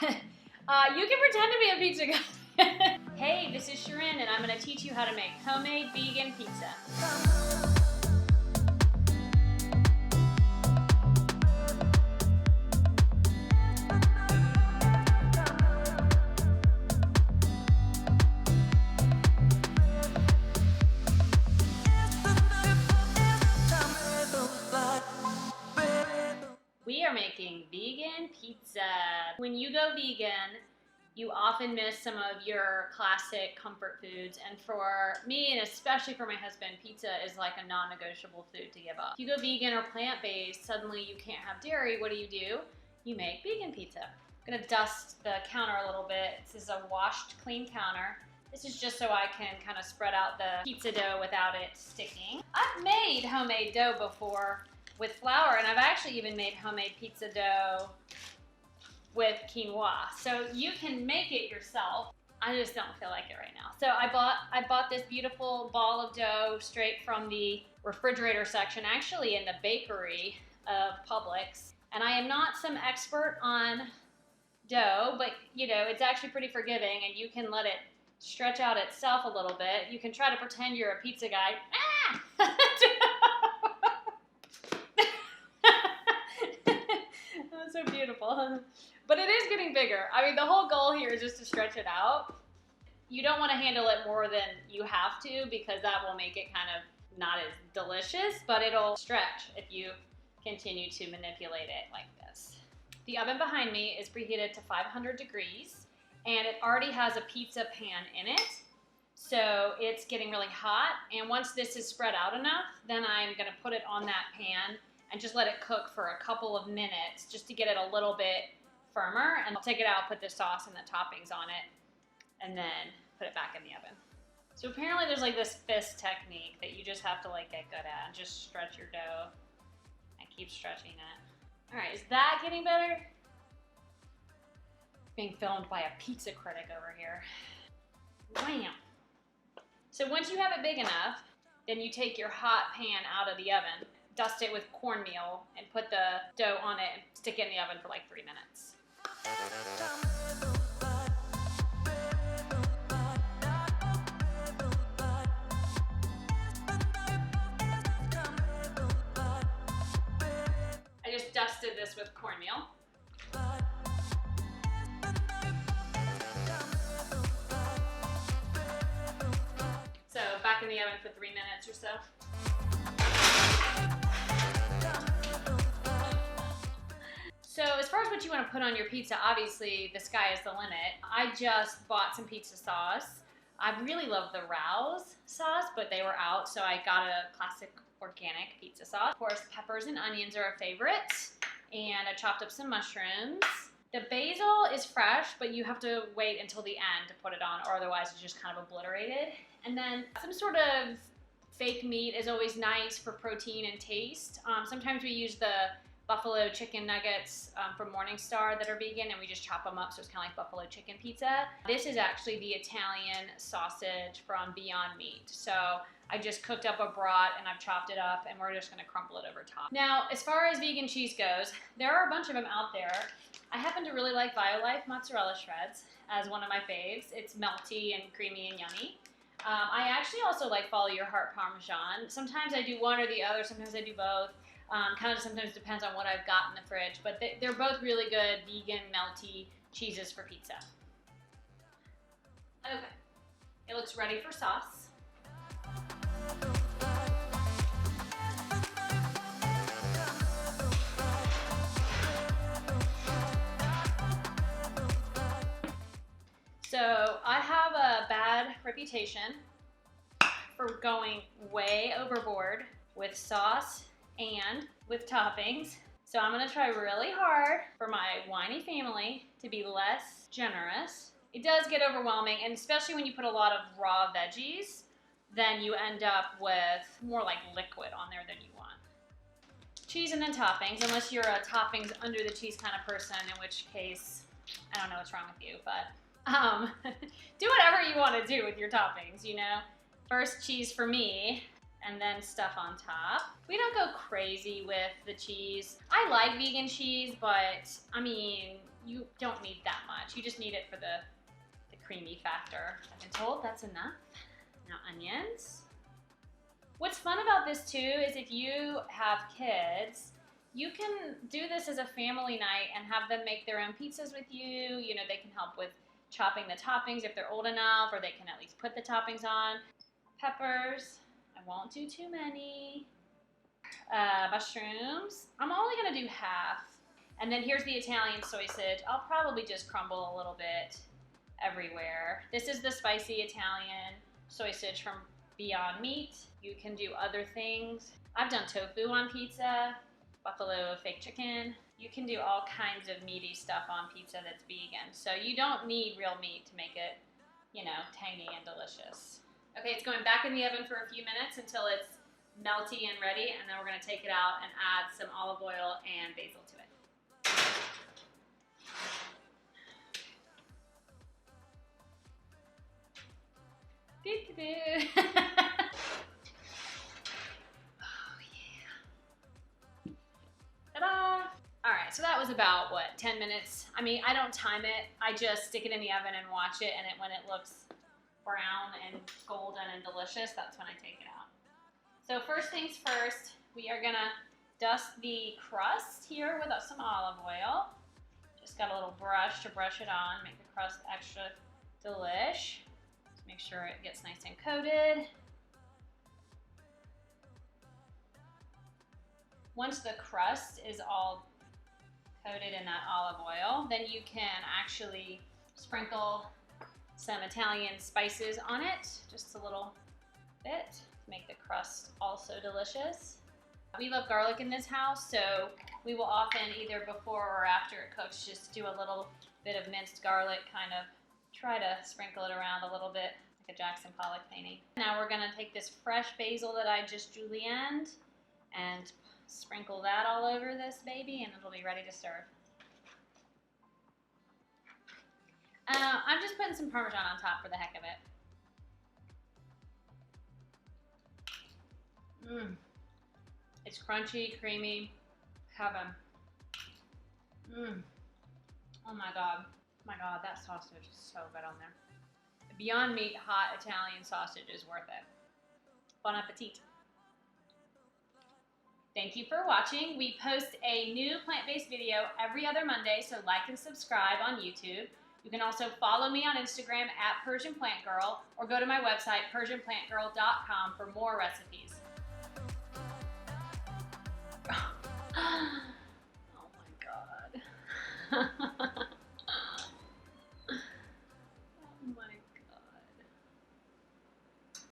You can pretend to be a pizza guy. Hey, this is Sharon, and I'm going to teach you how to make homemade vegan pizza. We are making vegan pizza. When you go vegan, you often miss some of your classic comfort foods, and for me, and especially for my husband, pizza is like a non-negotiable food to give up. If you go vegan or plant-based, suddenly you can't have dairy. What do? You make vegan pizza. I'm gonna dust the counter a little bit. This is a washed, clean counter. This is just so I can kind of spread out the pizza dough without it sticking. I've made homemade dough before with flour, and I've actually even made homemade pizza dough with quinoa. So you can make it yourself. I just don't feel like it right now. So I bought this beautiful ball of dough straight from the refrigerator section, actually in the bakery of Publix. And I am not some expert on dough, but you know, it's actually pretty forgiving, and you can let it stretch out itself a little bit. You can try to pretend you're a pizza guy. Ah! That's so beautiful. But it is getting bigger. I mean, the whole goal here is just to stretch it out. You don't want to handle it more than you have to, because that will make it kind of not as delicious, but it'll stretch if you continue to manipulate it like this. The oven behind me is preheated to 500 degrees, and it already has a pizza pan in it. So it's getting really hot, and once this is spread out enough, then I'm gonna put it on that pan and just let it cook for a couple of minutes just to get it a little bit firmer, and I'll take it out, put the sauce and the toppings on it, and then put it back in the oven. So apparently there's like this fist technique that you just have to like get good at, and just stretch your dough and keep stretching it. All right, is that getting better? Being filmed by a pizza critic over here. Wham! So once you have it big enough, then you take your hot pan out of the oven, dust it with cornmeal, and put the dough on it and stick it in the oven for like 3 minutes. I just dusted this with cornmeal. So back in the oven for 3 minutes or so. So as far as what you want to put on your pizza, obviously the sky is the limit. I just bought some pizza sauce. I really love the Rouse sauce, but they were out, so I got a classic organic pizza sauce. Of course, peppers and onions are a favorite, and I chopped up some mushrooms. The basil is fresh, but you have to wait until the end to put it on, or otherwise it's just kind of obliterated. And then some sort of fake meat is always nice for protein and taste. Sometimes we use the buffalo chicken nuggets from Morningstar that are vegan, and we just chop them up, so it's kind of like buffalo chicken pizza. This is actually the Italian sausage from Beyond Meat. So I just cooked up a brat and I've chopped it up, and we're just gonna crumble it over top. Now, as far as vegan cheese goes, there are a bunch of them out there. I happen to really like Violife mozzarella shreds as one of my faves. It's melty and creamy and yummy. I actually also like Follow Your Heart Parmesan. Sometimes I do one or the other, sometimes I do both. Kind of sometimes depends on what I've got in the fridge, but they're both really good vegan melty cheeses for pizza. Okay, it looks ready for sauce. So I have a bad reputation for going way overboard with sauce and with toppings. So I'm gonna try really hard for my whiny family to be less generous. It does get overwhelming, and especially when you put a lot of raw veggies, then you end up with more like liquid on there than you want. Cheese and then toppings, unless you're a toppings under the cheese kind of person, in which case, I don't know what's wrong with you, but do whatever you want to do with your toppings, you know? First cheese for me, and then stuff on top. We don't go crazy with the cheese. I like vegan cheese, but I mean, you don't need that much. You just need it for the creamy factor. I've been told that's enough. Now onions. What's fun about this too is if you have kids, you can do this as a family night and have them make their own pizzas with you. You know, they can help with chopping the toppings if they're old enough, or they can at least put the toppings on. Peppers. I won't do too many. Mushrooms. I'm only gonna do half. And then here's the Italian sausage. I'll probably just crumble a little bit everywhere. This is the spicy Italian sausage from Beyond Meat. You can do other things. I've done tofu on pizza, buffalo fake chicken. You can do all kinds of meaty stuff on pizza that's vegan. So you don't need real meat to make it, you know, tangy and delicious. Okay, it's going back in the oven for a few minutes until it's melty and ready, and then we're gonna take it out and add some olive oil and basil to it. Oh yeah. Ta-da! All right, so that was about, what, 10 minutes? I mean, I don't time it. I just stick it in the oven and watch it, and when it looks brown and golden and delicious, that's when I take it out. So first things first, we are gonna dust the crust here with some olive oil. Just got a little brush to brush it on, make the crust extra delish. Just make sure it gets nice and coated. Once the crust is all coated in that olive oil, then you can actually sprinkle some Italian spices on it, just a little bit, to make the crust also delicious. We love garlic in this house, so we will often, either before or after it cooks, just do a little bit of minced garlic, kind of try to sprinkle it around a little bit, like a Jackson Pollock painting. Now we're gonna take this fresh basil that I just julienned and sprinkle that all over this baby, and it'll be ready to serve. I'm just putting some Parmesan on top for the heck of it. It's crunchy, creamy, heaven. Oh my God. My God, that sausage is so good on there. The Beyond Meat hot Italian sausage is worth it. Bon appetit. Thank you for watching. We post a new plant-based video every other Monday, so like and subscribe on YouTube. You can also follow me on Instagram at Persian Plant Girl, or go to my website, PersianPlantGirl.com, for more recipes. Oh my God.